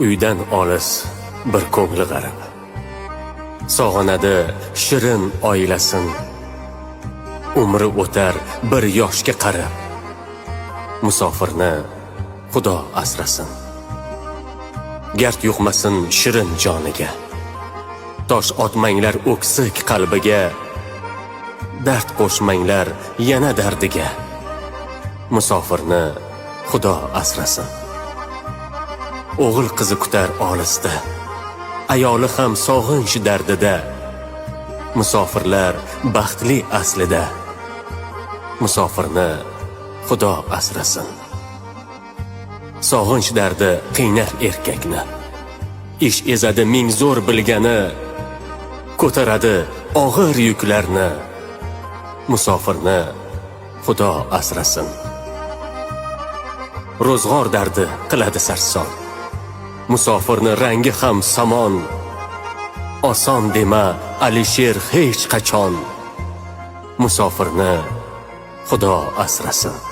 uydan olis bir ko'ngli g'arib. Sog'inadi shirin oilasin. Umri o'tar bir yoshga qarab. Musofirni Xudo asrasin. Gard yuqmasin shirin joniga. Tosh otmanglar o'ksik qalbiga. Dard qo'shmanglar yana dardiga. Musofirni Xudo asrasin. O'g'il qizi kutar olisda. Ayoli ham sog'inch dardida. Musofirlar baxtli aslida. Musofirni Xudo asrasin. Sog'inch dardi qiynar erkakni. Ish ezadi ming zo'r bilgani. Ko'taradi og'ir yuklarni. Musofirni Xudo asrasin. Ro'zg'or dardi qiladi sarson. Musofirni rangi ham samon. Oson dema Alisher hech qachon. Musofirni Xudo asrasin.